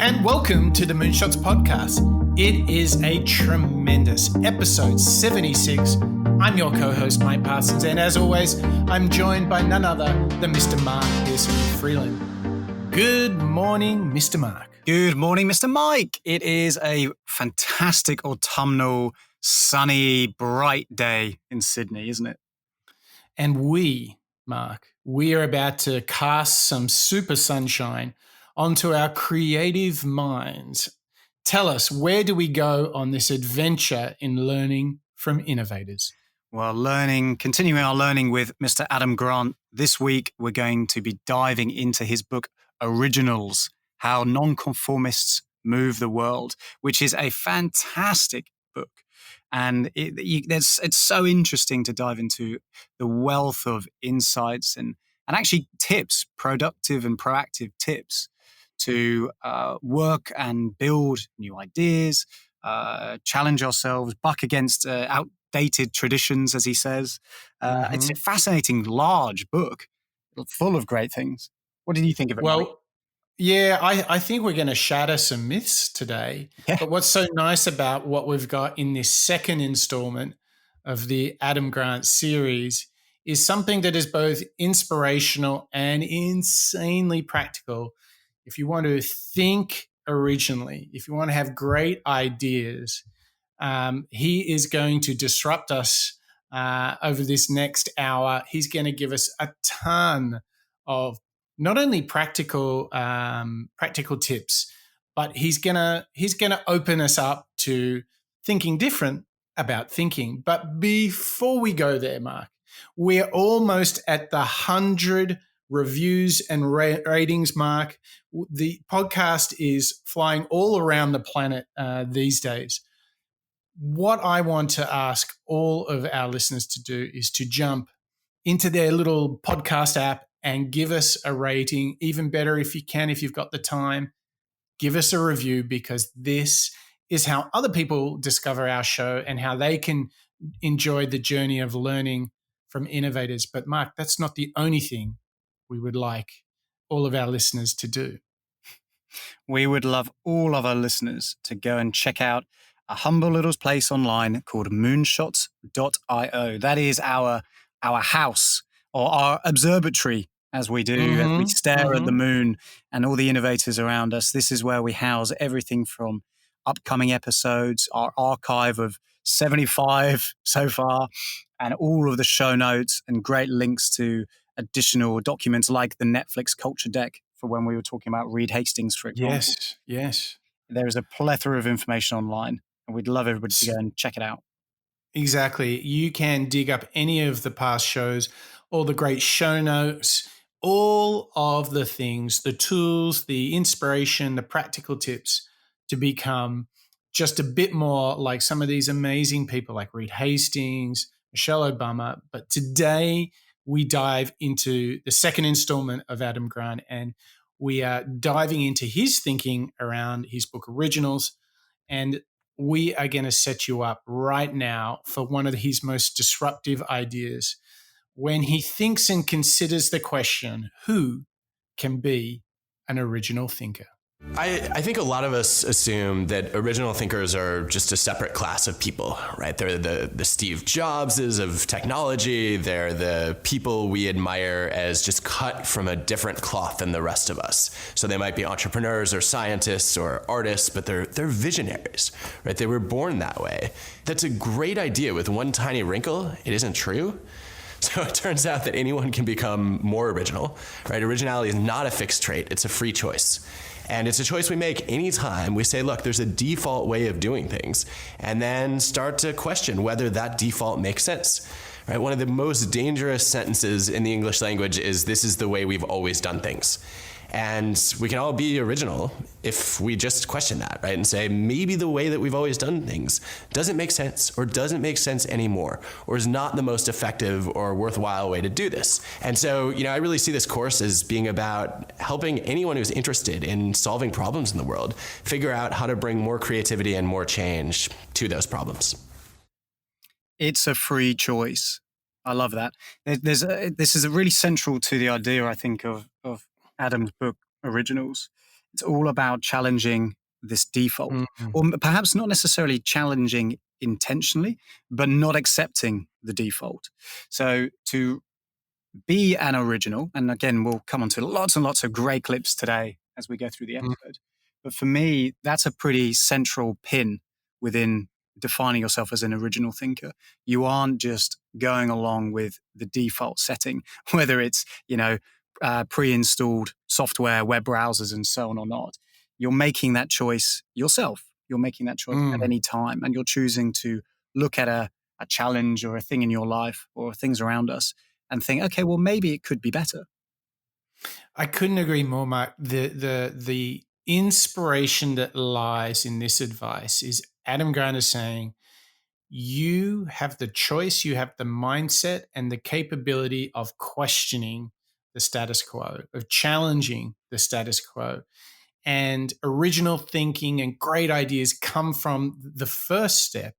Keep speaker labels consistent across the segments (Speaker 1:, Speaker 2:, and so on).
Speaker 1: and welcome to the Moonshots Podcast. It is a tremendous episode 76. I'm your co-host, Mike Parsons, and as always, I'm joined by none other than Mr. Mark Pearson Freeland. Good morning, Mr. Mark.
Speaker 2: Good morning, Mr. Mike. It is a fantastic autumnal, sunny, bright day in Sydney, isn't it?
Speaker 1: And we, Mark, we are about to cast some super sunshine onto our creative minds. Tell us, where do we go on this adventure in learning from innovators?
Speaker 2: Well, continuing our learning with Mr. Adam Grant. This week, we're going to be diving into his book, Originals, How Non-Conformists Move the World, which is a fantastic book. And it's so interesting to dive into the wealth of insights and actually tips, productive and proactive tips to work and build new ideas, challenge ourselves, buck against outdated traditions, as he says. It's a fascinating, large book full of great things. What did you think of it?
Speaker 1: Well, yeah, I think we're going to shatter some myths today.
Speaker 2: Yeah.
Speaker 1: But what's so nice about what we've got in this second installment of the Adam Grant series is something that is both inspirational and insanely practical. If you want to think originally, if you want to have great ideas, he is going to disrupt us over this next hour. He's going to give us a ton of not only practical tips, but he's gonna open us up to thinking different about thinking. But before we go there, Mark, we're almost at the 100 reviews and ratings mark. The podcast is flying all around the planet these days. What I want to ask all of our listeners to do is to jump into their little podcast app and give us a rating. Even better, if you can, if you've got the time, give us a review, because this is how other people discover our show and how they can enjoy the journey of learning from innovators. But Mark, that's not the only thing we would like all of our listeners to do.
Speaker 2: We would love all of our listeners to go and check out a humble little place online called moonshots.io. That is our house, or our observatory, as we do, as we stare at the moon and all the innovators around us. This is where we house everything from upcoming episodes, our archive of 75 so far, and all of the show notes and great links to additional documents like the Netflix culture deck for when we were talking about Reed Hastings, for example.
Speaker 1: Yes.
Speaker 2: There is a plethora of information online, and we'd love everybody to go and check it out.
Speaker 1: Exactly. You can dig up any of the past shows, all the great show notes, all of the things, the tools, the inspiration, the practical tips to become just a bit more like some of these amazing people like Reed Hastings, Michelle Obama. But today we dive into the second installment of Adam Grant, and we are diving into his thinking around his book Originals. And we are going to set you up right now for one of his most disruptive ideas, when he thinks and considers the question, who can be an original thinker?
Speaker 3: I think a lot of us assume that original thinkers are just a separate class of people, right? They're the Steve Jobses of technology. They're the people we admire as just cut from a different cloth than the rest of us. So they might be entrepreneurs or scientists or artists, but they're visionaries, right? They were born that way. That's a great idea with one tiny wrinkle. It isn't true. So it turns out that anyone can become more original, right? Originality is not a fixed trait. It's a free choice. And it's a choice we make anytime we say, look, there's a default way of doing things, and then start to question whether that default makes sense. Right? One of the most dangerous sentences in the English language is, this is the way we've always done things. And we can all be original if we just question that, right? And say, maybe the way that we've always done things doesn't make sense, or doesn't make sense anymore, or is not the most effective or worthwhile way to do this. And so, I really see this course as being about helping anyone who's interested in solving problems in the world figure out how to bring more creativity and more change to those problems.
Speaker 2: It's a free choice. I love that. This is really central to the idea, I think, of Adam's book, Originals. It's all about challenging this default,
Speaker 1: Mm.
Speaker 2: or perhaps not necessarily challenging intentionally, but not accepting the default. So to be an original, and again, we'll come on to lots and lots of great clips today as we go through the episode. But for me, that's a pretty central pin within defining yourself as an original thinker. You aren't just going along with the default setting, whether it's, pre-installed software, web browsers, and so on or not. You're making that choice yourself. You're making that choice at any time, and you're choosing to look at a challenge or a thing in your life or things around us and think, okay, well, maybe it could be better.
Speaker 1: I couldn't agree more, Mark. The inspiration that lies in this advice is Adam Grant is saying, you have the choice, you have the mindset and the capability of questioning the status quo, of challenging the status quo. And original thinking and great ideas come from the first step,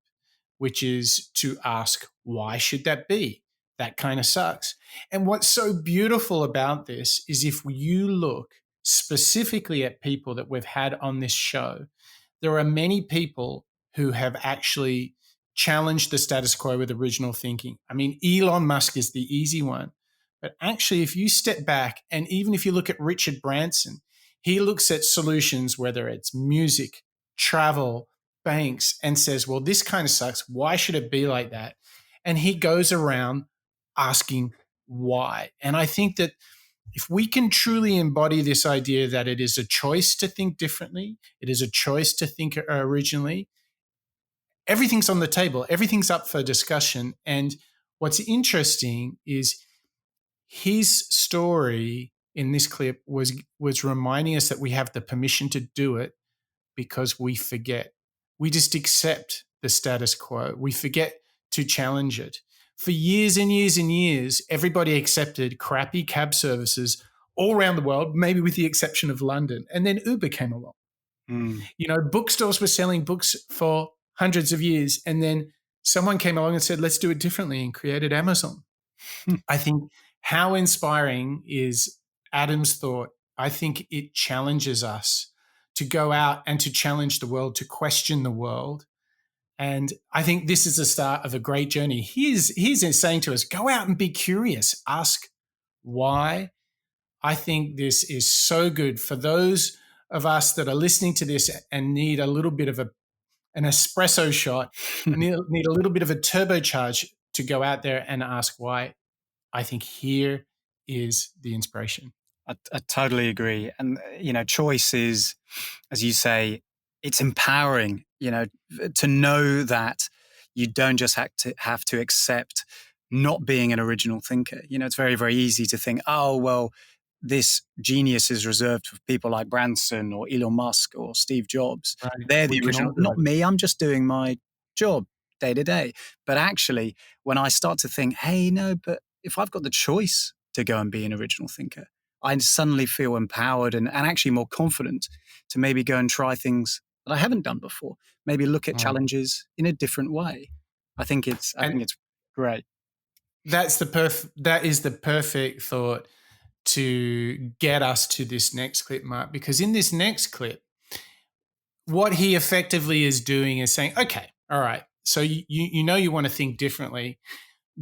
Speaker 1: which is to ask, why should that be? That kind of sucks. And what's so beautiful about this is if you look specifically at people that we've had on this show, there are many people who have actually challenged the status quo with original thinking. I mean, Elon Musk is the easy one. But actually, if you step back and even if you look at Richard Branson, he looks at solutions, whether it's music, travel, banks, and says, well, this kind of sucks. Why should it be like that? And he goes around asking why. And I think that if we can truly embody this idea that it is a choice to think differently, it is a choice to think originally, everything's on the table, everything's up for discussion. And what's interesting is his story in this clip was reminding us that we have the permission to do it because we forget. We just accept the status quo. We forget to challenge it. For years and years and years, everybody accepted crappy cab services all around the world, maybe with the exception of London. And then Uber came along. Bookstores were selling books for hundreds of years. And then someone came along and said, let's do it differently, and created Amazon. I think how inspiring is Adam's thought. I think it challenges us to go out and to challenge the world, to question the world. And I think this is the start of a great journey. He's saying to us, go out and be curious, ask why. I think this is so good for those of us that are listening to this and need a little bit of an espresso shot, need a little bit of a turbocharge to go out there and ask why. I think here is the inspiration.
Speaker 2: I totally agree. And, choice is, as you say, it's empowering, to know that you don't just have to accept not being an original thinker. It's very, very easy to think, oh, well, this genius is reserved for people like Branson or Elon Musk or Steve Jobs. Right. They're the original, not me. I'm just doing my job day to day. But actually, when I start to think, hey, no, but if I've got the choice to go and be an original thinker, I suddenly feel empowered and actually more confident to maybe go and try things that I haven't done before. Maybe look at challenges in a different way. I think it's great.
Speaker 1: That is the perfect thought to get us to this next clip, Mark, because in this next clip, what he effectively is doing is saying, okay, all right, so you want to think differently.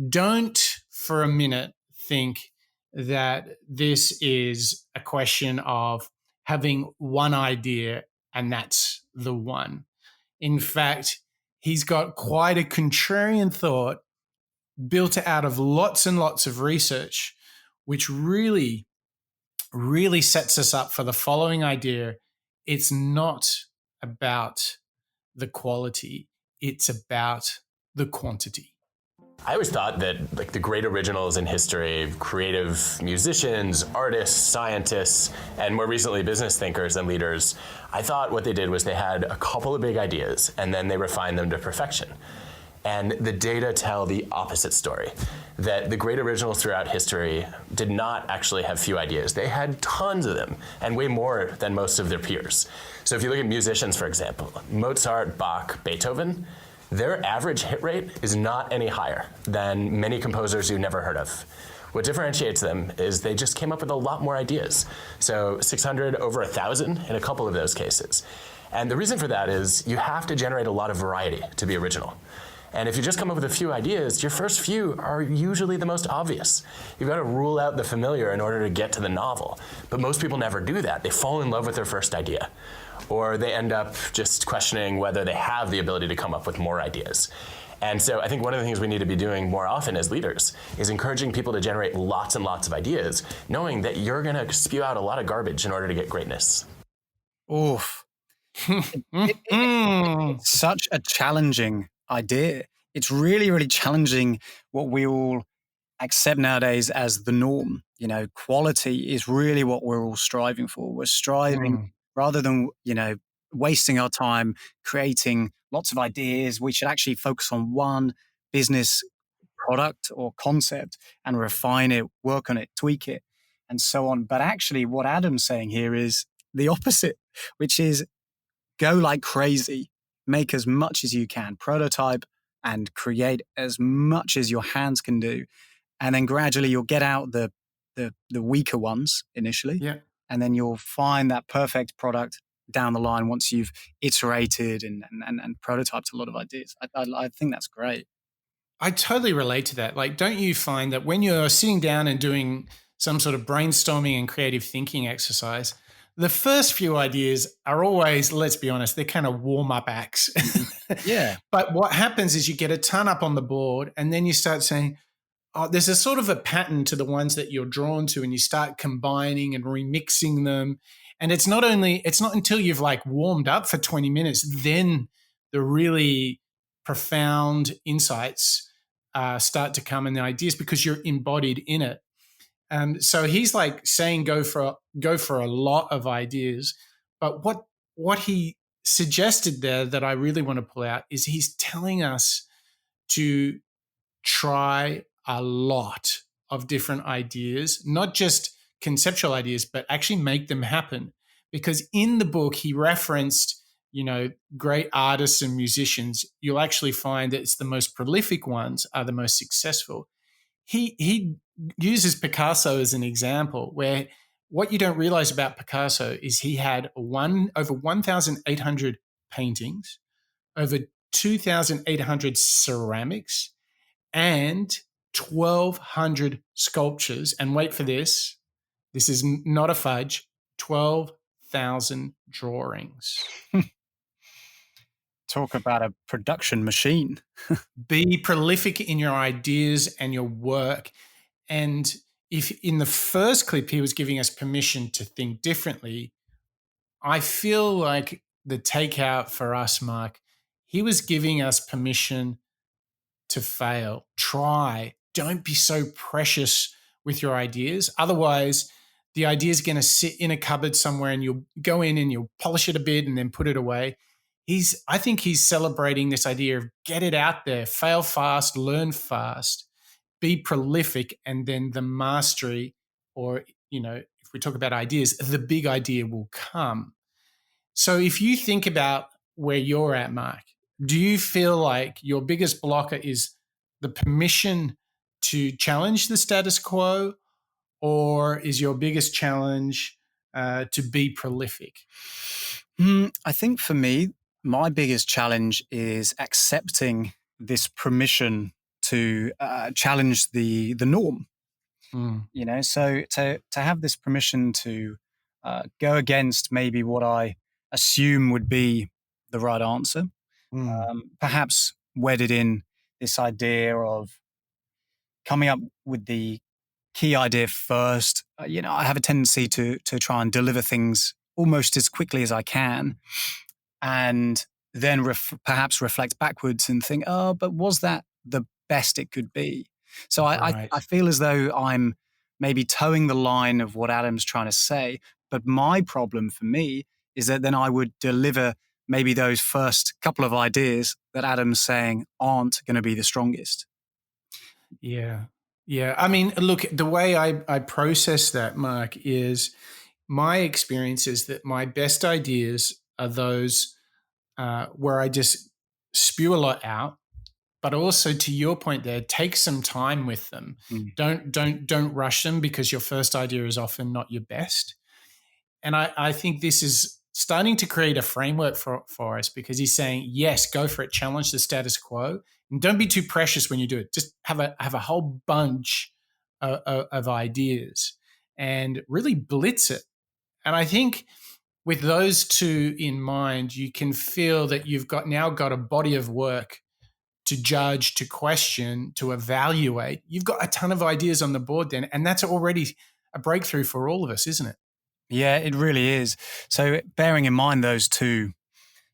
Speaker 1: Don't for a minute think that this is a question of having one idea and that's the one. In fact, he's got quite a contrarian thought built out of lots and lots of research, which really, really sets us up for the following idea. It's not about the quality, it's about the quantity.
Speaker 3: I always thought that the great originals in history, creative musicians, artists, scientists, and more recently business thinkers and leaders, I thought what they did was they had a couple of big ideas and then they refined them to perfection. And the data tell the opposite story, that the great originals throughout history did not actually have few ideas. They had tons of them and way more than most of their peers. So if you look at musicians, for example, Mozart, Bach, Beethoven, their average hit rate is not any higher than many composers you never heard of. What differentiates them is they just came up with a lot more ideas. So 600 over 1,000 in a couple of those cases. And the reason for that is you have to generate a lot of variety to be original. And if you just come up with a few ideas, your first few are usually the most obvious. You've got to rule out the familiar in order to get to the novel. But most people never do that. They fall in love with their first idea. Or they end up just questioning whether they have the ability to come up with more ideas. And so I think one of the things we need to be doing more often as leaders is encouraging people to generate lots and lots of ideas, knowing that you're going to spew out a lot of garbage in order to get greatness.
Speaker 2: Oof. It's such a challenging idea. It's really, really challenging what we all accept nowadays as the norm. You know, quality is really what we're all striving for. We're striving rather than, wasting our time creating lots of ideas. We should actually focus on one business product or concept and refine it, work on it, tweak it, and so on. But actually what Adam's saying here is the opposite, which is go like crazy, make as much as you can, prototype and create as much as your hands can do. And then gradually you'll get out the weaker ones initially.
Speaker 1: Yeah.
Speaker 2: And then you'll find that perfect product down the line once you've iterated and prototyped a lot of ideas. I think that's great.
Speaker 1: I totally relate to that. Like, don't you find that when you're sitting down and doing some sort of brainstorming and creative thinking exercise, the first few ideas are always, let's be honest, they're kind of warm-up acts.
Speaker 2: Yeah.
Speaker 1: But what happens is you get a ton up on the board and then you start saying, oh, there's a sort of a pattern to the ones that you're drawn to, and you start combining and remixing them. And it's not until you've like warmed up for 20 minutes, then the really profound insights start to come in the ideas because you're embodied in it. So he's like saying go for a lot of ideas, but what he suggested there that I really want to pull out is he's telling us to try a lot of different ideas, not just conceptual ideas, but actually make them happen. Because in the book he referenced, great artists and musicians. You'll actually find that it's the most prolific ones are the most successful. He uses Picasso as an example, where what you don't realize about Picasso is he had over 1,800 paintings, over 2,800 ceramics, and 1,200 sculptures. And wait for this is not a fudge, 12,000 drawings.
Speaker 2: Talk about a production machine.
Speaker 1: Be prolific in your ideas and your work. And if in the first clip he was giving us permission to think differently, I feel like the takeout for us, Mark, he was giving us permission to fail. Try. Don't be so precious with your ideas. Otherwise, the idea is going to sit in a cupboard somewhere and you'll go in and you'll polish it a bit and then put it away. I think he's celebrating this idea of get it out there, fail fast, learn fast, be prolific, and then the mastery, or, if we talk about ideas, the big idea will come. So if you think about where you're at, Mark, do you feel like your biggest blocker is the permission to challenge the status quo, or is your biggest challenge to be prolific?
Speaker 2: I think for me, my biggest challenge is accepting this permission to challenge the norm. So to have this permission to go against maybe what I assume would be the right answer, perhaps wedded in this idea of coming up with the key idea first. I have a tendency to try and deliver things almost as quickly as I can, and then perhaps reflect backwards and think, oh, but was that the best it could be? So
Speaker 1: Right.
Speaker 2: I feel as though I'm maybe towing the line of what Adam's trying to say. But my problem for me is that then I would deliver maybe those first couple of ideas that Adam's saying aren't going to be the strongest.
Speaker 1: Yeah. I mean, look, the way I process that, Mark, is my experience is that my best ideas are those where I just spew a lot out, but also to your point there, take some time with them. Don't rush them, because your first idea is often not your best. And I think this is starting to create a framework for us, because he's saying, yes, go for it, challenge the status quo, and don't be too precious when you do it. Just have a whole bunch of ideas and really blitz it. And I think with those two in mind, you can feel that you've now got a body of work to judge, to question, to evaluate. You've got a ton of ideas on the board then, and that's already a breakthrough for all of us, isn't it?
Speaker 2: Yeah, it really is. So bearing in mind those two,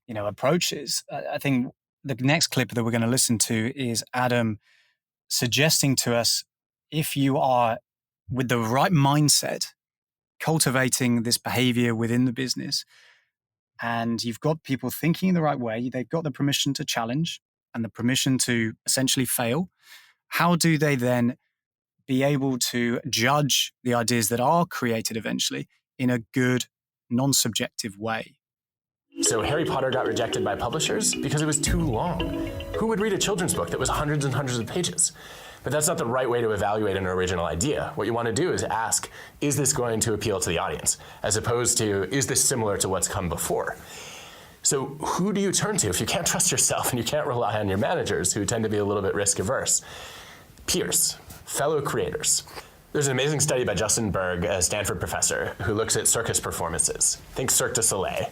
Speaker 2: approaches, I think the next clip that we're going to listen to is Adam suggesting to us, if you are with the right mindset, cultivating this behavior within the business, and you've got people thinking in the right way, they've got the permission to challenge and the permission to essentially fail. How do they then be able to judge the ideas that are created eventually in a good, non-subjective way?
Speaker 3: So Harry Potter got rejected by publishers because it was too long. Who would read a children's book that was hundreds and hundreds of pages? But that's not the right way to evaluate an original idea. What you want to do is ask, is this going to appeal to the audience? As opposed to, is this similar to what's come before? So who do you turn to if you can't trust yourself and you can't rely on your managers, who tend to be a little bit risk averse? Peers, fellow creators. There's an amazing study by Justin Berg, a Stanford professor, who looks at circus performances. Think Cirque du Soleil.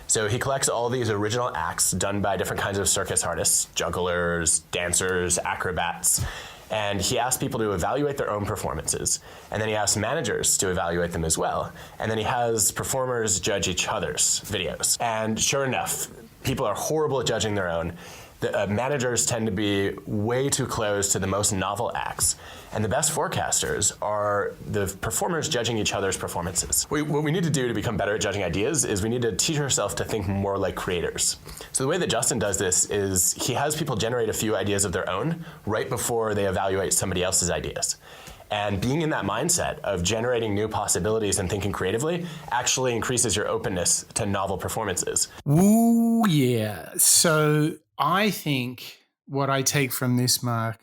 Speaker 3: So he collects all these original acts done by different kinds of circus artists, jugglers, dancers, acrobats, and he asks people to evaluate their own performances. And then he asks managers to evaluate them as well. And then he has performers judge each other's videos. And sure enough, people are horrible at judging their own. The managers tend to be way too close to the most novel acts. And the best forecasters are the performers judging each other's performances. What we need to do to become better at judging ideas is we need to teach ourselves to think more like creators. So the way that Justin does this is he has people generate a few ideas of their own right before they evaluate somebody else's ideas. And being in that mindset of generating new possibilities and thinking creatively actually increases your openness to novel performances.
Speaker 1: Ooh, yeah. So I think what I take from this, Mark,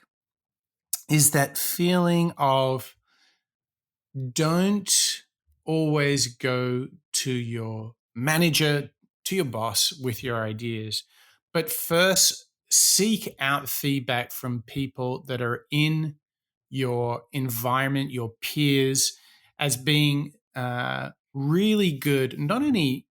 Speaker 1: is that feeling of don't always go to your manager, to your boss with your ideas, but first seek out feedback from people that are in your environment, your peers, as being really good, not only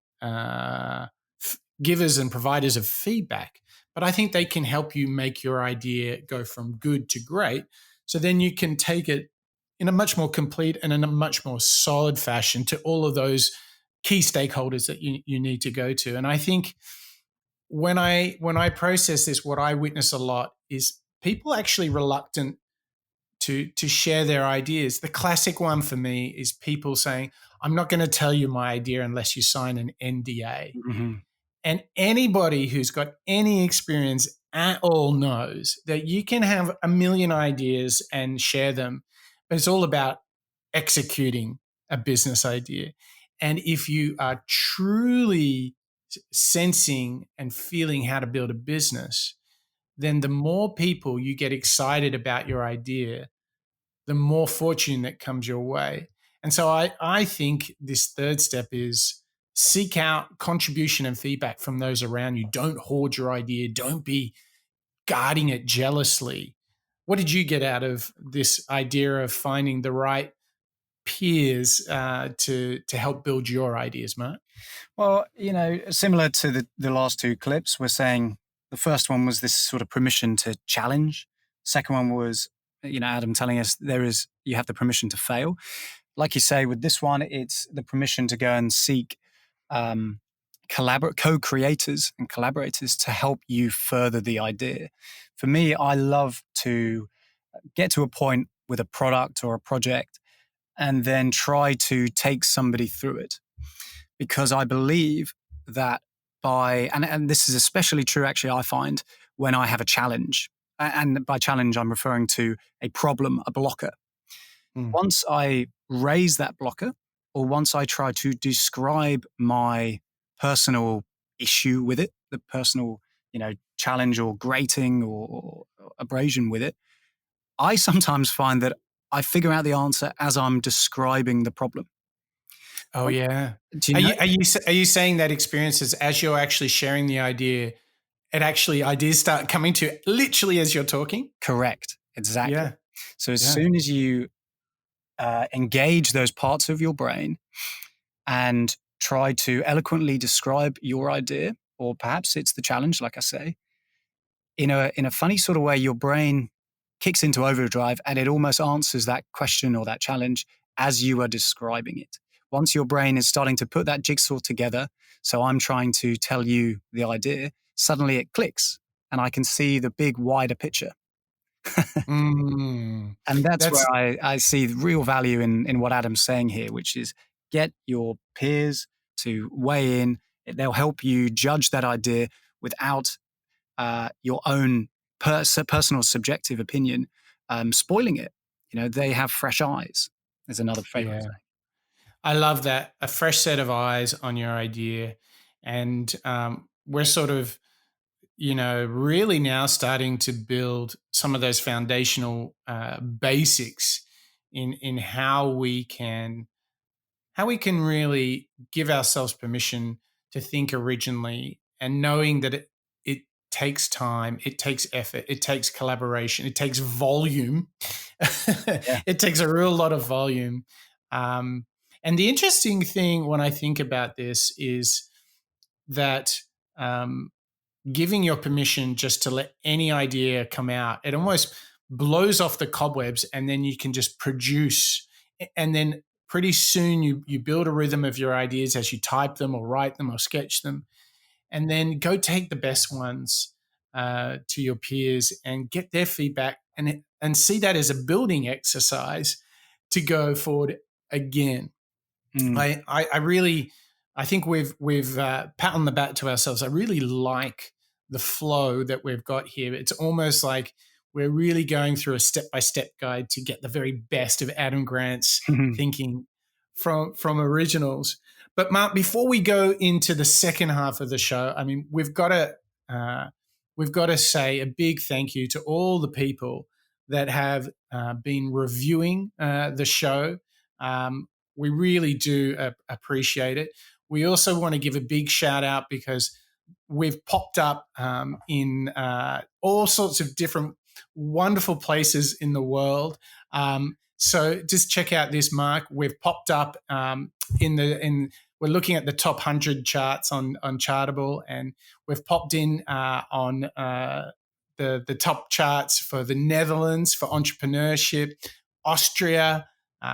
Speaker 1: givers and providers of feedback, but I think they can help you make your idea go from good to great. So then you can take it in a much more complete and in a much more solid fashion to all of those key stakeholders that you need to go to. And I think when I process this, what I witness a lot is people actually reluctant to share their ideas. The classic one for me is people saying, I'm not going to tell you my idea unless you sign an NDA.
Speaker 2: Mm-hmm.
Speaker 1: And anybody who's got any experience at all knows that you can have a million ideas and share them, but it's all about executing a business idea. And if you are truly sensing and feeling how to build a business, then the more people you get excited about your idea, the more fortune that comes your way. And so I think this third step is seek out contribution and feedback from those around you. Don't hoard your idea. Don't be guarding it jealously. What did you get out of this idea of finding the right peers to help build your ideas, Mark?
Speaker 2: Well, similar to the last two clips, we're saying the first one was this sort of permission to challenge. Second one was, Adam telling us you have the permission to fail. Like you say, with this one, it's the permission to go and seek co-creators and collaborators to help you further the idea. For me, I love to get to a point with a product or a project and then try to take somebody through it. Because I believe that and this is especially true, actually, I find when I have a challenge. And by challenge, I'm referring to a problem, a blocker. Once I raise that blocker, or once I try to describe my personal issue with it, the personal, challenge or grating or abrasion with it, I sometimes find that I figure out the answer as I'm describing the problem.
Speaker 1: Oh yeah.
Speaker 2: Do you
Speaker 1: Are
Speaker 2: know?
Speaker 1: you saying that experiences as you're actually sharing the idea, ideas start coming to literally as you're talking?
Speaker 2: Correct. Exactly.
Speaker 1: Yeah.
Speaker 2: So as
Speaker 1: Yeah.
Speaker 2: soon as you engage those parts of your brain and try to eloquently describe your idea, or perhaps it's the challenge, like I say, in a funny sort of way, your brain kicks into overdrive and it almost answers that question or that challenge as you are describing it. Once your brain is starting to put that jigsaw together, so I'm trying to tell you the idea, suddenly it clicks and I can see the big wider picture.
Speaker 1: Mm,
Speaker 2: And that's
Speaker 1: that's
Speaker 2: where I see the real value in what Adam's saying here, which is get your peers to weigh in. They'll help you judge that idea without your own personal subjective opinion spoiling it. They have fresh eyes. There's another favorite
Speaker 1: yeah.
Speaker 2: saying.
Speaker 1: I love that. A fresh set of eyes on your idea. And we're sort of, really now starting to build some of those foundational basics in how we can really give ourselves permission to think originally, and knowing that it takes time, it takes effort, it takes collaboration, it takes volume.
Speaker 2: Yeah.
Speaker 1: It takes a real lot of volume. And the interesting thing when I think about this is that giving your permission just to let any idea come out, it almost blows off the cobwebs, and then you can just produce. And then pretty soon you build a rhythm of your ideas as you type them or write them or sketch them, and then go take the best ones to your peers and get their feedback, and see that as a building exercise to go forward again.
Speaker 2: Mm.
Speaker 1: I think we've pat on the back to ourselves. I really like the flow that we've got here. It's almost like we're really going through a step-by-step guide to get the very best of Adam Grant's thinking from originals. But Mark, before we go into the second half of the show, I mean, we've got to say a big thank you to all the people that have been reviewing the show. We really do appreciate it. We also want to give a big shout out because we've popped up in all sorts of different wonderful places in the world. So just check out this, Mark. We've popped up we're looking at the top 100 charts on Chartable, and we've popped in on the top charts for the Netherlands for entrepreneurship, Austria,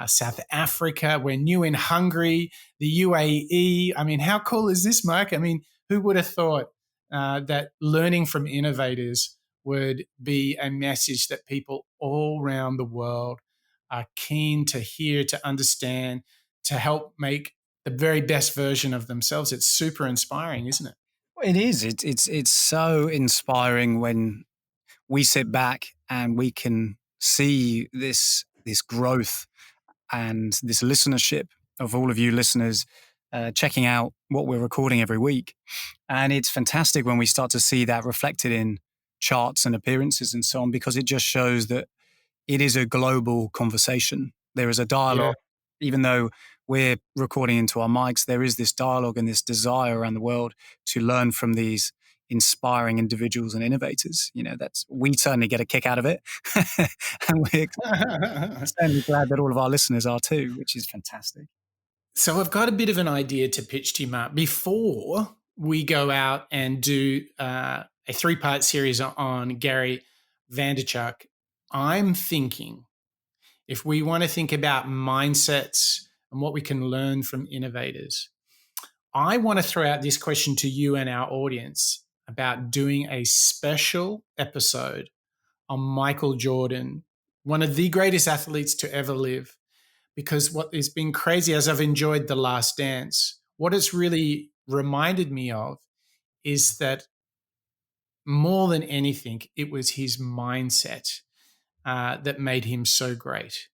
Speaker 1: South Africa. We're new in Hungary, the UAE. I mean, how cool is this, Mark? I mean, who would have thought that learning from innovators would be a message that people all around the world are keen to hear, to understand, to help make the very best version of themselves? It's super inspiring, isn't it?
Speaker 2: It is. It's so inspiring when we sit back and we can see this growth and this listenership of all of you listeners checking out what we're recording every week. And it's fantastic when we start to see that reflected in charts and appearances and so on, because it just shows that it is a global conversation. There is a dialogue, even though we're recording into our mics, there is this dialogue and this desire around the world to learn from these inspiring individuals and innovators. We certainly get a kick out of it. And we're certainly glad that all of our listeners are too, which is fantastic.
Speaker 1: So I've got a bit of an idea to pitch to you, Mark. Before we go out and do a 3-part series on Gary Vaynerchuk, I'm thinking, if we want to think about mindsets and what we can learn from innovators, I want to throw out this question to you and our audience about doing a special episode on Michael Jordan, one of the greatest athletes to ever live. Because what has been crazy as I've enjoyed The Last Dance, what it's really reminded me of is that more than anything, it was his mindset that made him so great.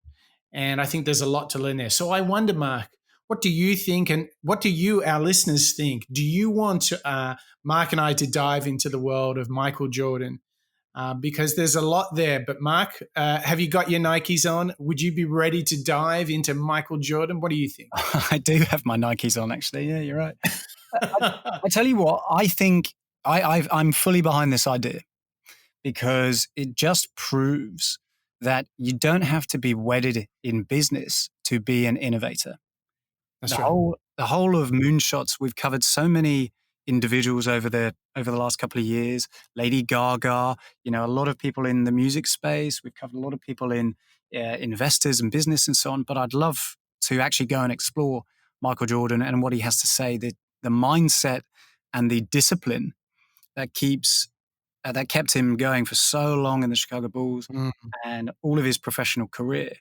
Speaker 1: And I think there's a lot to learn there. So I wonder, Mark, what do you think, and what do you, our listeners, think? Do you want Mark and I to dive into the world of Michael Jordan because there's a lot there. But Mark, have you got your Nikes on? Would you be ready to dive into Michael Jordan? What do you think?
Speaker 2: I do have my Nikes on, actually. Yeah, you're right. I tell you what, I think I'm fully behind this idea because it just proves that you don't have to be wedded in business to be an innovator.
Speaker 1: That's right.
Speaker 2: The whole of Moonshots, we've covered so many individuals over the last couple of years. Lady Gaga, a lot of people in the music space. We've covered a lot of people in investors and business and so on. But I'd love to actually go and explore Michael Jordan and what he has to say. The mindset and the discipline that kept him going for so long in the Chicago Bulls and all of his professional career.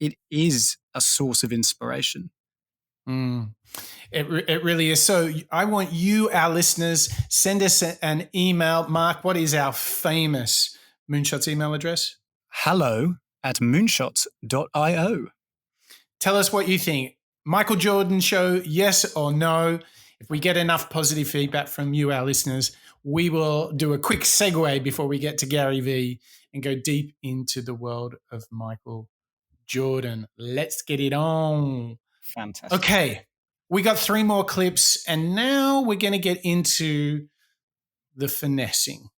Speaker 2: It is a source of inspiration.
Speaker 1: It really is. So I want you, our listeners, send us an email. Mark, what is our famous Moonshots email address?
Speaker 2: hello@moonshots.io.
Speaker 1: Tell us what you think. Michael Jordan show, yes or no? If we get enough positive feedback from you, our listeners, we will do a quick segue before we get to Gary Vee and go deep into the world of Michael Jordan. Let's get it on.
Speaker 2: Fantastic.
Speaker 1: Okay, we got 3 more clips, and now we're going to get into the finessing,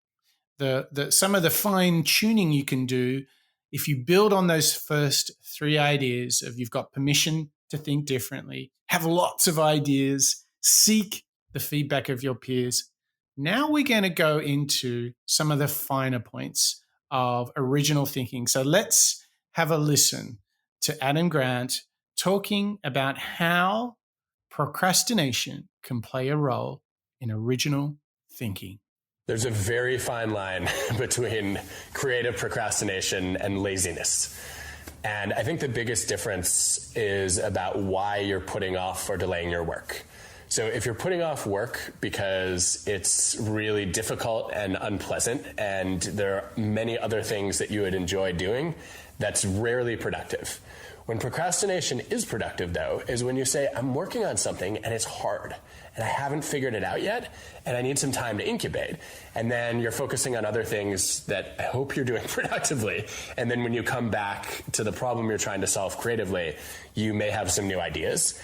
Speaker 1: some of the fine tuning you can do if you build on those first 3 ideas of you've got permission to think differently, have lots of ideas, seek the feedback of your peers. Now we're going to go into some of the finer points of original thinking. So let's have a listen to Adam Grant talking about how procrastination can play a role in original thinking.
Speaker 3: There's a very fine line between creative procrastination and laziness. And I think the biggest difference is about why you're putting off or delaying your work. So if you're putting off work because it's really difficult and unpleasant and there are many other things that you would enjoy doing, that's rarely productive. When procrastination is productive, though, is when you say, I'm working on something and it's hard and I haven't figured it out yet and I need some time to incubate. And then you're focusing on other things that I hope you're doing productively. And then when you come back to the problem you're trying to solve creatively, you may have some new ideas.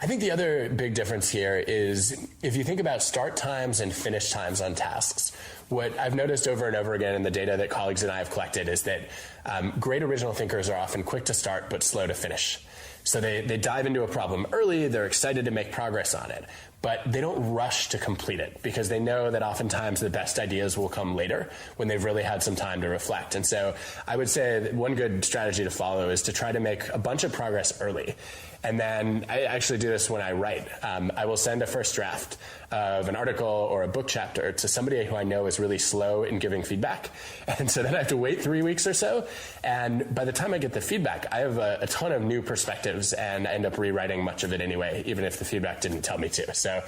Speaker 3: I think the other big difference here is if you think about start times and finish times on tasks, what I've noticed over and over again in the data that colleagues and I have collected is that great original thinkers are often quick to start but slow to finish. So they dive into a problem early, they're excited to make progress on it, but they don't rush to complete it because they know that oftentimes the best ideas will come later when they've really had some time to reflect. And so I would say that one good strategy to follow is to try to make a bunch of progress early. And then I actually do this when I write. I will send a first draft of an article or a book chapter to somebody who I know is really slow in giving feedback. And so then I have to wait 3 weeks or so. And by the time I get the feedback, I have a ton of new perspectives and I end up rewriting much of it anyway, even if the feedback didn't tell me to. So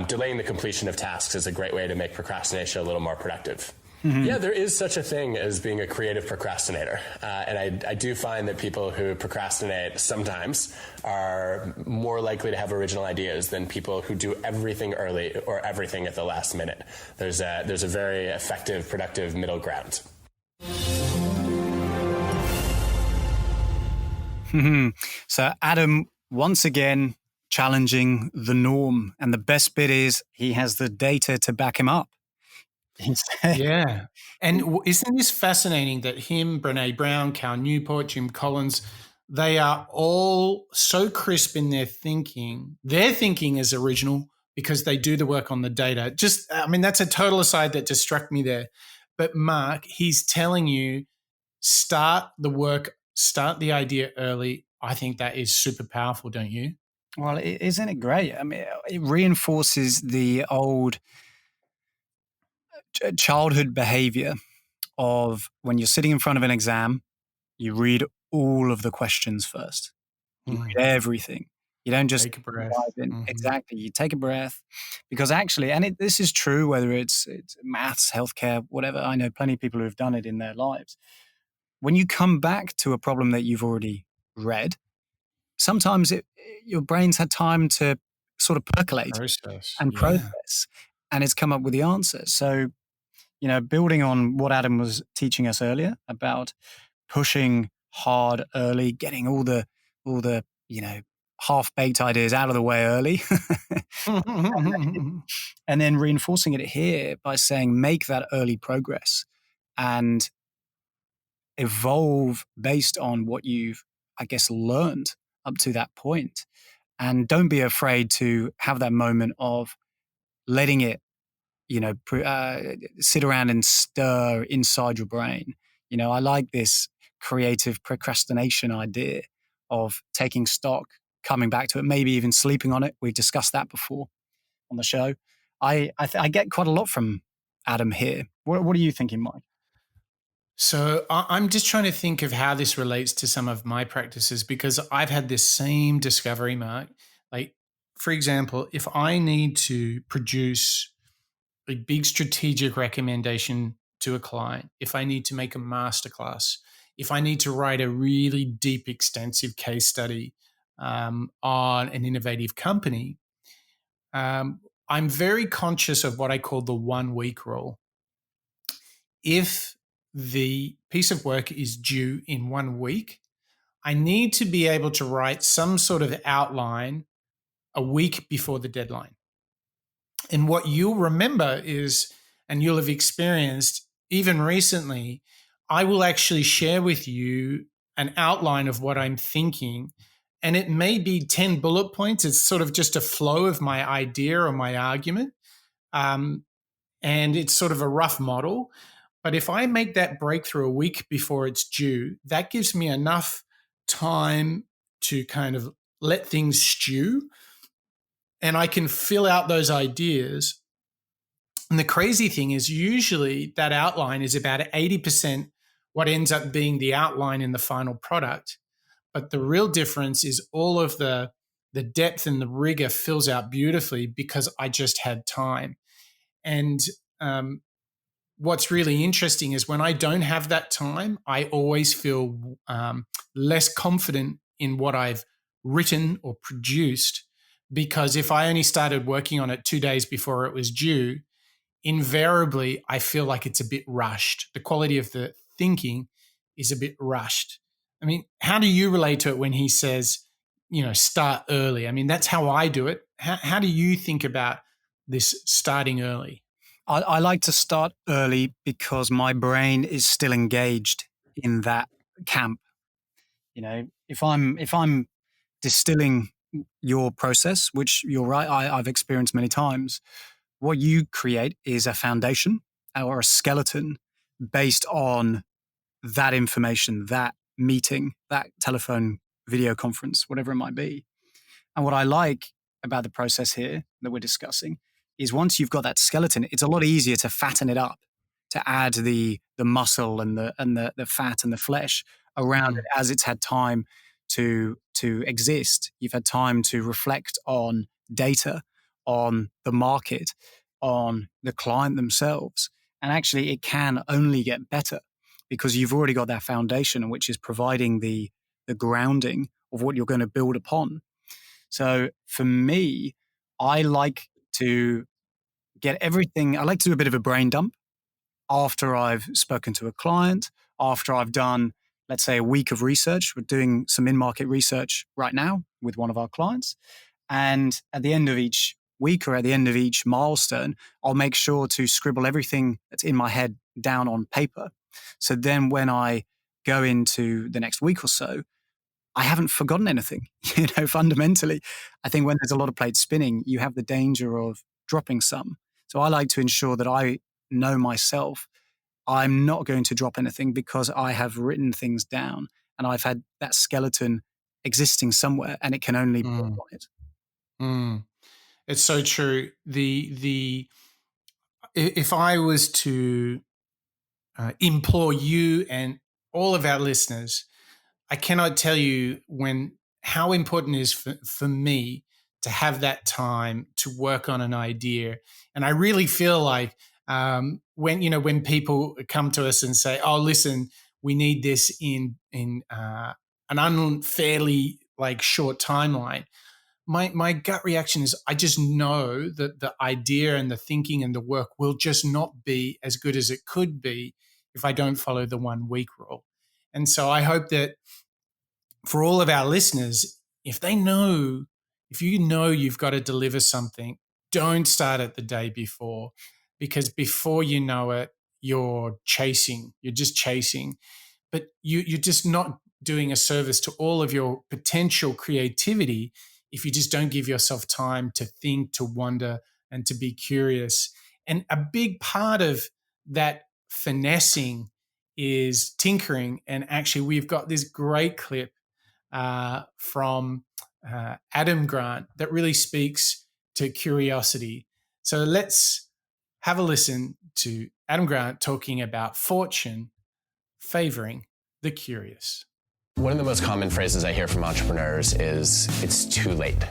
Speaker 3: delaying the completion of tasks is a great way to make procrastination a little more productive. Mm-hmm. Yeah, there is such a thing as being a creative procrastinator. And I do find that people who procrastinate sometimes are more likely to have original ideas than people who do everything early or everything at the last minute. There's a very effective, productive middle ground.
Speaker 2: So Adam, once again, challenging the norm. And the best bit is he has the data to back him up.
Speaker 1: Yeah. And isn't this fascinating that him, Brené Brown, Cal Newport, Jim Collins, they are all so crisp in their thinking. Their thinking is original because they do the work on the data. That's a total aside that just struck me there. But Mark, he's telling you, start the work, start the idea early. I think that is super powerful, don't you?
Speaker 2: Well, isn't it great? I mean, it reinforces the old childhood behavior of when you're sitting in front of an exam, you read all of the questions first. You read everything. You don't just
Speaker 1: take a breath.
Speaker 2: Exactly. You take a breath because actually, and this is true whether it's maths, healthcare, whatever. I know plenty of people who have done it in their lives. When you come back to a problem that you've already read, sometimes your brain's had time to sort of percolate and process, and it's come up with the answer. So building on what Adam was teaching us earlier about pushing hard early, getting all the half-baked ideas out of the way early, and then reinforcing it here by saying make that early progress and evolve based on what you've, I guess, learned up to that point. And don't be afraid to have that moment of letting it, sit around and stir inside your brain. I like this creative procrastination idea of taking stock, coming back to it, maybe even sleeping on it. We've discussed that before on the show. I get quite a lot from Adam here. What are you thinking, Mike?
Speaker 1: So I'm just trying to think of how this relates to some of my practices, because I've had this same discovery, Mark. Like, for example, if I need to produce a big strategic recommendation to a client, if I need to make a masterclass, if I need to write a really deep, extensive case study on an innovative company, I'm very conscious of what I call the 1 week rule. If the piece of work is due in 1 week, I need to be able to write some sort of outline a week before the deadline. And what you'll remember is, and you'll have experienced even recently, I will actually share with you an outline of what I'm thinking. And it may be 10 bullet points. It's sort of just a flow of my idea or my argument. And it's sort of a rough model. But if I make that breakthrough a week before it's due, that gives me enough time to kind of let things stew, and I can fill out those ideas. And the crazy thing is, usually that outline is about 80% what ends up being the outline in the final product. But the real difference is all of the depth and the rigor fills out beautifully because I just had time. And what's really interesting is when I don't have that time, I always feel less confident in what I've written or produced, because if I only started working on it 2 days before it was due, invariably I feel like it's a bit rushed. The quality of the thinking is a bit rushed. I mean, how do you relate to it when he says, start early? I mean, that's how I do it. How do you think about this starting early?
Speaker 2: I like to start early because my brain is still engaged in that camp. If I'm distilling your process, which you're right, I've experienced many times, what you create is a foundation or a skeleton based on that information, that meeting, that telephone video conference, whatever it might be. And what I like about the process here that we're discussing is once you've got that skeleton, it's a lot easier to fatten it up, to add the muscle and the fat and the flesh around it as it's had time to exist. You've had time to reflect on data, on the market, on the client themselves. And actually, it can only get better because you've already got that foundation, which is providing the grounding of what you're going to build upon. So for me, I like to get everything. I like to do a bit of a brain dump after I've spoken to a client, after I've done, let's say, a week of research. We're doing some in-market research right now with one of our clients. And at the end of each week or at the end of each milestone, I'll make sure to scribble everything that's in my head down on paper. So then when I go into the next week or so, I haven't forgotten anything. Fundamentally, I think when there's a lot of plates spinning, you have the danger of dropping some. So I like to ensure that I know myself. I'm not going to drop anything because I have written things down and I've had that skeleton existing somewhere, and it can only build on it.
Speaker 1: It's so true. If I was to implore you and all of our listeners, I cannot tell you how important it is for me to have that time to work on an idea. And I really feel like when people come to us and say, "Oh, listen, we need this in an unfairly short timeline," my gut reaction is I just know that the idea and the thinking and the work will just not be as good as it could be if I don't follow the 1 week rule. And so I hope that for all of our listeners, if you know you've got to deliver something, don't start it the day before, because before you know it, you're just chasing, but you're just not doing a service to all of your potential creativity if you just don't give yourself time to think, to wonder, and to be curious. And a big part of that finessing is tinkering. And actually, we've got this great clip from Adam Grant that really speaks to curiosity. So let's have a listen to Adam Grant talking about fortune favoring the curious.
Speaker 3: One of the most common phrases I hear from entrepreneurs is, it's too late.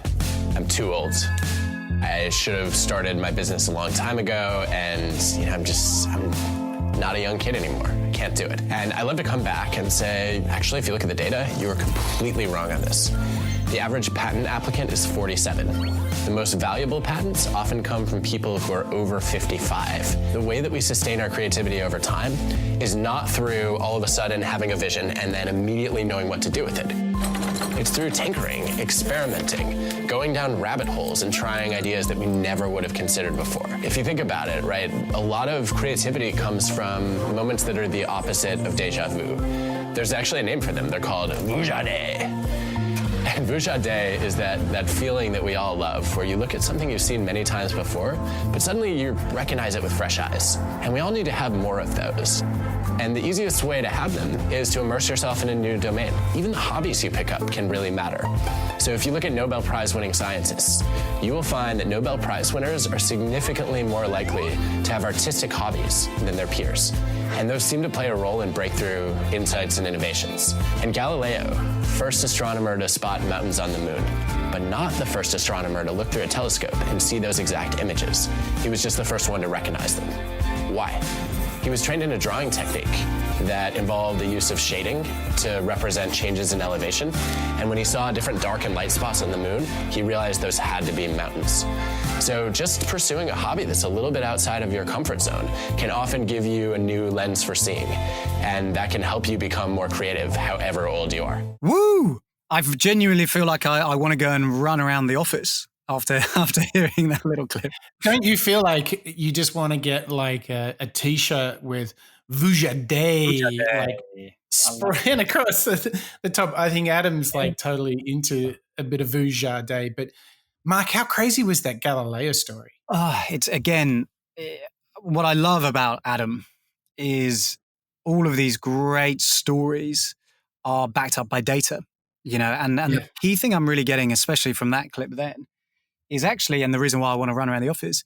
Speaker 3: I'm too old. I should have started my business a long time ago, and I'm not a young kid anymore. I can't do it. And I love to come back and say, actually, if you look at the data, you are completely wrong on this. The average patent applicant is 47. The most valuable patents often come from people who are over 55. The way that we sustain our creativity over time is not through all of a sudden having a vision and then immediately knowing what to do with it. It's through tinkering, experimenting, going down rabbit holes and trying ideas that we never would have considered before. If you think about it, right, a lot of creativity comes from moments that are the opposite of deja vu. There's actually a name for them. They're called vujade. And vujade is that feeling that we all love, where you look at something you've seen many times before, but suddenly you recognize it with fresh eyes. And we all need to have more of those. And the easiest way to have them is to immerse yourself in a new domain. Even the hobbies you pick up can really matter. So if you look at Nobel Prize winning scientists, you will find that Nobel Prize winners are significantly more likely to have artistic hobbies than their peers. And those seem to play a role in breakthrough insights and innovations. And Galileo, first astronomer to spot mountains on the moon, but not the first astronomer to look through a telescope and see those exact images. He was just the first one to recognize them. Why? He was trained in a drawing technique that involved the use of shading to represent changes in elevation. And when he saw different dark and light spots on the moon, he realized those had to be mountains. So just pursuing a hobby that's a little bit outside of your comfort zone can often give you a new lens for seeing. And that can help you become more creative, however old you are.
Speaker 2: Woo! I genuinely feel like I want to go and run around the office after hearing that little clip.
Speaker 1: Don't you feel like you just want to get like a t-shirt with Vujade like spraying across the top? I think Adam's like totally into a bit of Vujade. But Mark, how crazy was that Galileo story?
Speaker 2: It's again, what I love about Adam is all of these great stories are backed up by data, and the key thing I'm really getting, especially from that clip then, is actually, and the reason why I want to run around the office,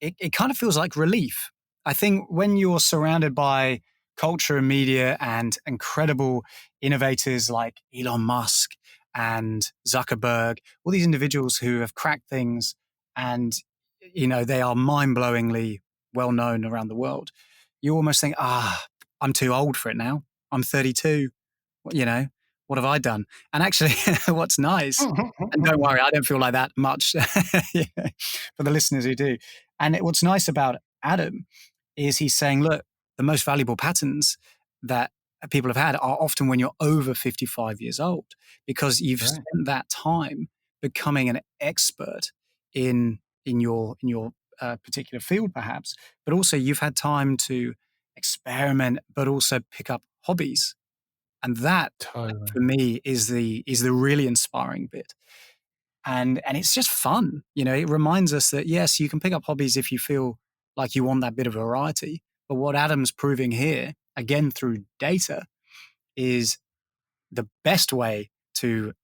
Speaker 2: it kind of feels like relief. I think when you're surrounded by culture and media and incredible innovators like Elon Musk and Zuckerberg, all these individuals who have cracked things and, they are mind-blowingly well-known around the world, you almost think, I'm too old for it now. I'm 32, what have I done? And actually, what's nice, and don't worry, I don't feel like that much for the listeners who do. And what's nice about Adam is he's saying, look, the most valuable patterns that people have had are often when you're over 55 years old, because you've spent that time becoming an expert in your particular field, perhaps, but also you've had time to experiment, but also pick up hobbies. And that, for me, is the really inspiring bit. And it's just fun. It reminds us that, yes, you can pick up hobbies if you feel like you want that bit of variety. But what Adam's proving here, again, through data, is the best way to,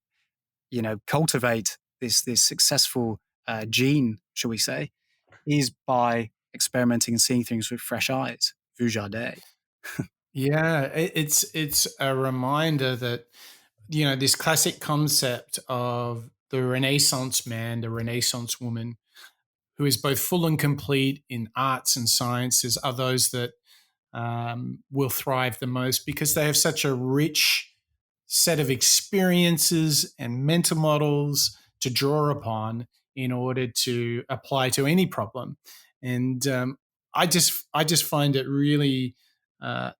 Speaker 2: cultivate this successful gene, shall we say, is by experimenting and seeing things with fresh eyes. Vujade.
Speaker 1: Yeah, it's a reminder that, this classic concept of the Renaissance man, the Renaissance woman, who is both full and complete in arts and sciences, are those that will thrive the most because they have such a rich set of experiences and mental models to draw upon in order to apply to any problem. And I just find it really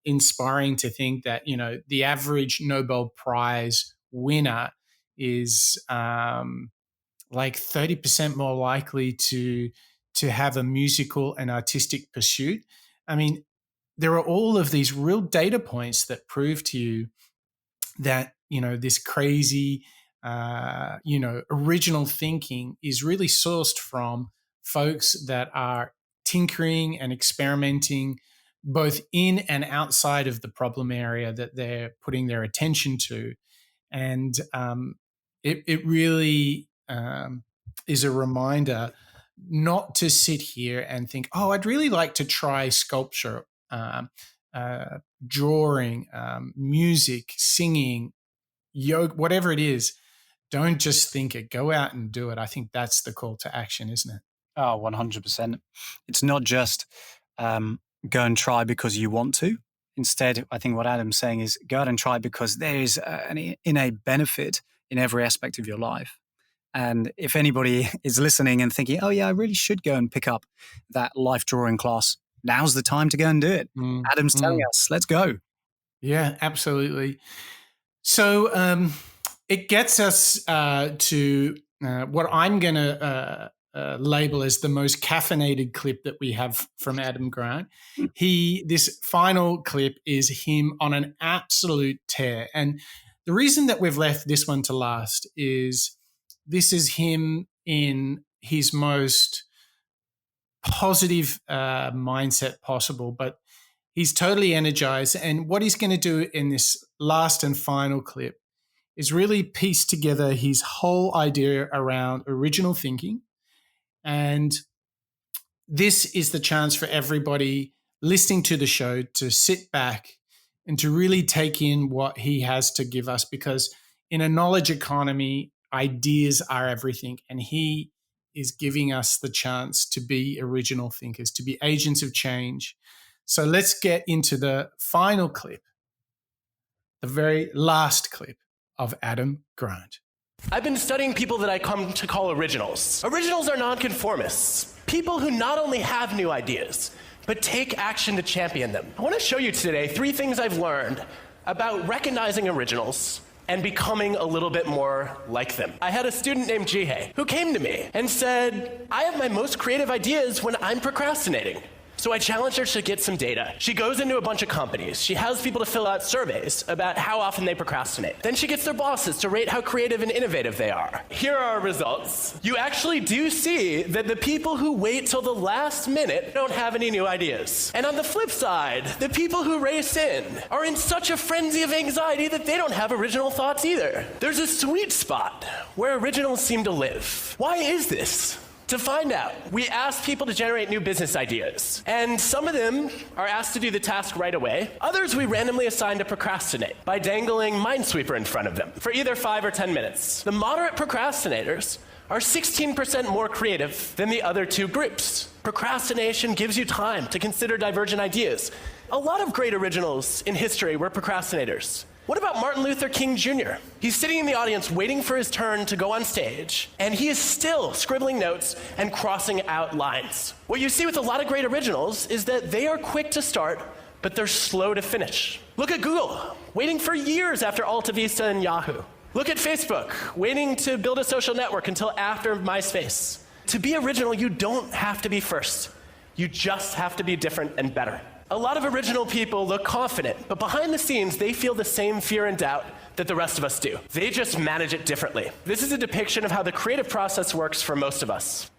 Speaker 1: inspiring to think that, you know, the average Nobel Prize winner is like 30% more likely to have a musical and artistic pursuit. I mean, there are all of these real data points that prove to you that, you know, this crazy, original thinking is really sourced from folks that are tinkering and experimenting both in and outside of the problem area that they're putting their attention to. And it really is a reminder not to sit here and think, oh, I'd really like to try sculpture, drawing, music, singing, yoga, whatever it is. Don't just think it, go out and do it. I think that's the call to action, isn't it?
Speaker 2: Oh, 100%. It's not just go and try because you want to. Instead, I think what Adam's saying is go out and try because there is an innate benefit in every aspect of your life. And if anybody is listening and thinking, oh yeah, I really should go and pick up that life drawing class, now's the time to go and do it. Adam's telling us, let's go.
Speaker 1: Yeah, absolutely. So it gets us to what I'm going to label as the most caffeinated clip that we have from Adam Grant. This final clip is him on an absolute tear. And the reason that we've left this one to last is this is him in his most positive mindset possible, but he's totally energized. And what he's going to do in this last and final clip is really piece together his whole idea around original thinking. And this is the chance for everybody listening to the show to sit back and to really take in what he has to give us, because in a knowledge economy, ideas are everything. And he is giving us the chance to be original thinkers, to be agents of change. So let's get into the final clip, the very last clip of Adam Grant.
Speaker 3: I've been studying people that I come to call originals. Originals are non-conformists, people who not only have new ideas, but take action to champion them. I want to show you today 3 things I've learned about recognizing originals and becoming a little bit more like them. I had a student named Jihei who came to me and said, I have my most creative ideas when I'm procrastinating. So I challenged her to get some data. She goes into a bunch of companies. She has people to fill out surveys about how often they procrastinate. Then she gets their bosses to rate how creative and innovative they are. Here are our results. You actually do see that the people who wait till the last minute don't have any new ideas. And on the flip side, the people who race in are in such a frenzy of anxiety that they don't have original thoughts either. There's a sweet spot where originals seem to live. Why is this? To find out, we asked people to generate new business ideas, and some of them are asked to do the task right away. Others we randomly assigned to procrastinate by dangling Minesweeper in front of them for either 5 or 10 minutes. The moderate procrastinators are 16% more creative than the other 2 groups. Procrastination gives you time to consider divergent ideas. A lot of great originals in history were procrastinators. What about Martin Luther King Jr.? He's sitting in the audience waiting for his turn to go on stage, and he is still scribbling notes and crossing out lines. What you see with a lot of great originals is that they are quick to start, but they're slow to finish. Look at Google, waiting for years after Alta Vista and Yahoo. Look at Facebook, waiting to build a social network until after MySpace. To be original, you don't have to be first. You just have to be different and better. A lot of original people look confident, but behind the scenes, they feel the same fear and doubt that the rest of us do. They just manage it differently. This is a depiction of how the creative process works for most of us.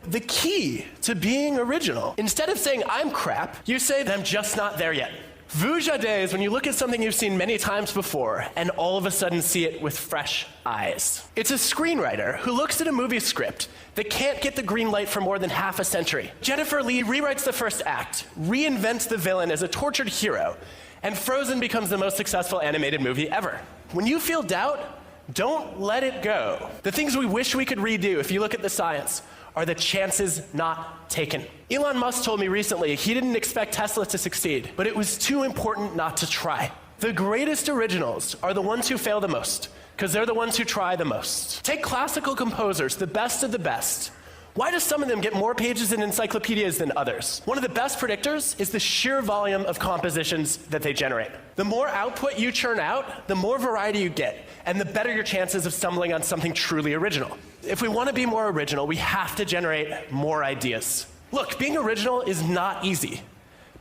Speaker 3: The key to being original, instead of saying, I'm crap, you say, I'm just not there yet. Vuja day is when you look at something you've seen many times before and all of a sudden see it with fresh eyes. It's a screenwriter who looks at a movie script that can't get the green light for more than half a century. Jennifer Lee rewrites the first act, reinvents the villain as a tortured hero, and Frozen becomes the most successful animated movie ever. When you feel doubt, don't let it go. The things we wish we could redo, if you look at the science, are the chances not taken. Elon Musk told me recently he didn't expect Tesla to succeed, but it was too important not to try.
Speaker 4: The greatest originals are the ones who fail the most, because they're the ones who try the most. Take classical composers, the best of the best. Why do some of them get more pages in encyclopedias than others? One of the best predictors is the sheer volume of compositions that they generate. The more output you churn out, the more variety you get, and the better your chances of stumbling on something truly original. If we want to be more original, we have to generate more ideas. Look, being original is not easy,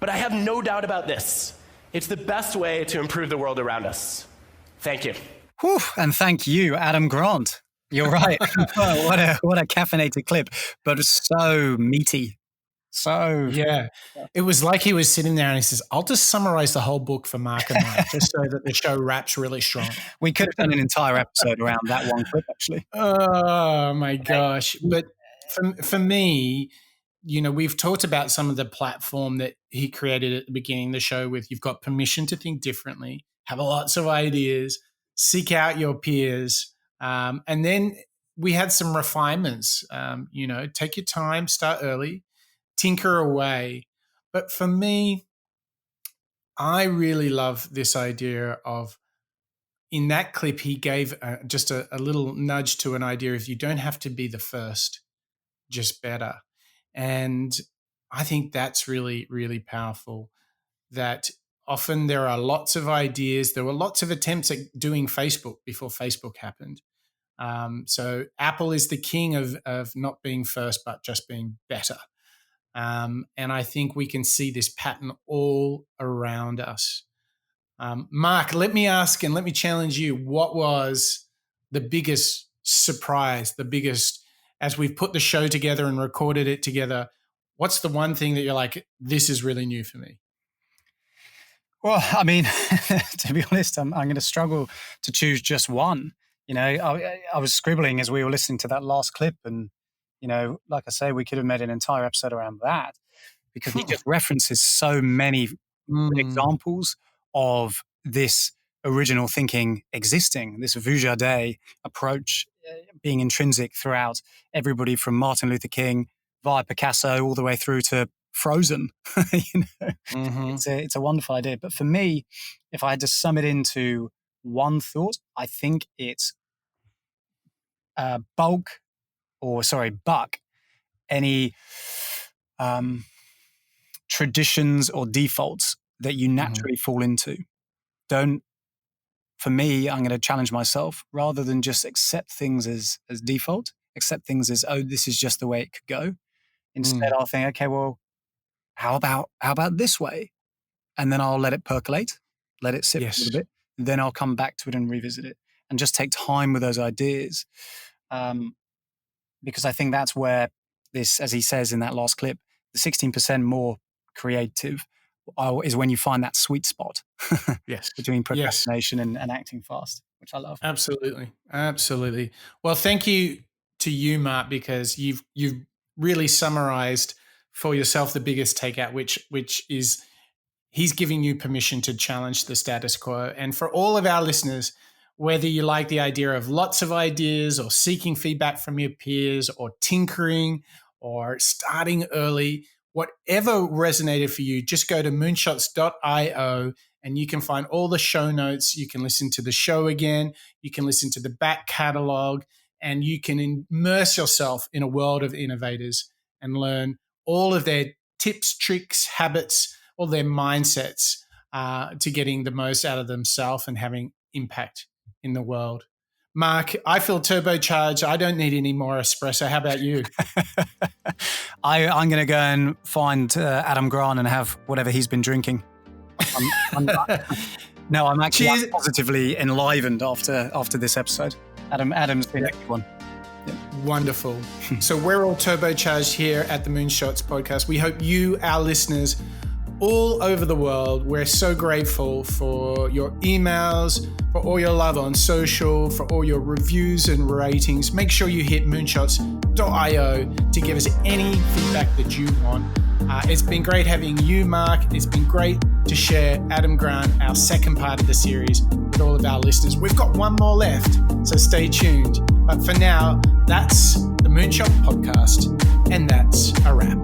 Speaker 4: but I have no doubt about this. It's the best way to improve the world around us. Thank you.
Speaker 2: Whew, and thank you, Adam Grant. You're right. What a caffeinated clip, but so meaty. So
Speaker 1: yeah, it was like he was sitting there and he says, "I'll just summarize the whole book for Mark and Mike, just so that the show wraps really strong."
Speaker 2: We could have done an entire episode around that one clip, actually.
Speaker 1: Oh my gosh! But for me, we've talked about some of the platform that he created at the beginning of the show with you've got permission to think differently, have lots of ideas, seek out your peers. And then we had some refinements, take your time, start early, tinker away. But for me, I really love this idea of, in that clip, he gave just a little nudge to an idea of you don't have to be the first, just better. And I think that's really, really powerful, that often there are lots of ideas. There were lots of attempts at doing Facebook before Facebook happened. So Apple is the king of not being first, but just being better. And I think we can see this pattern all around us. Mark, let me ask and let me challenge you. What was the biggest surprise, as we've put the show together and recorded it together, what's the one thing that you're like, this is really new for me?
Speaker 2: Well, I mean, to be honest, I'm going to struggle to choose just one. I was scribbling as we were listening to that last clip, and, like I say, we could have made an entire episode around that, because he just references so many examples of this original thinking existing, this Vujade approach being intrinsic throughout everybody from Martin Luther King via Picasso all the way through to Frozen. It's a wonderful idea. But for me, if I had to sum it into one thought, I think it's buck any traditions or defaults that you naturally fall into. For me, I'm going to challenge myself, rather than just accept things as default, accept things as, oh, this is just the way it could go. Instead, I'll think, okay, well, how about this way? And then I'll let it percolate, let it sit for a little bit. Then I'll come back to it and revisit it, and just take time with those ideas. Because I think that's where this, as he says in that last clip, the 16% more creative is when you find that sweet spot between procrastination and acting fast, which I love.
Speaker 1: Absolutely. Well, thank you to you, Mark, because you've really summarized for yourself the biggest takeout, which is he's giving you permission to challenge the status quo. And for all of our listeners, whether you like the idea of lots of ideas or seeking feedback from your peers or tinkering or starting early, whatever resonated for you, just go to moonshots.io and you can find all the show notes. You can listen to the show again. You can listen to the back catalog, and you can immerse yourself in a world of innovators and learn all of their tips, tricks, habits, all their mindsets to getting the most out of themselves and having impact in the world. Mark, I feel turbocharged. I don't need any more espresso. How about you?
Speaker 2: I'm going to go and find Adam Grant and have whatever he's been drinking. I'm actually positively enlivened after this episode. Adam's been a good one. Yeah.
Speaker 1: Wonderful. So we're all turbocharged here at the Moonshots Podcast. We hope you, our listeners, all over the world, we're so grateful for your emails, for all your love on social, for all your reviews and ratings. Make sure you hit moonshots.io to give us any feedback that you want. It's been great having you, Mark. It's been great to share Adam Grant, our second part of the series, with all of our listeners. We've got one more left, so stay tuned. But for now, that's the Moonshot Podcast, and that's a wrap.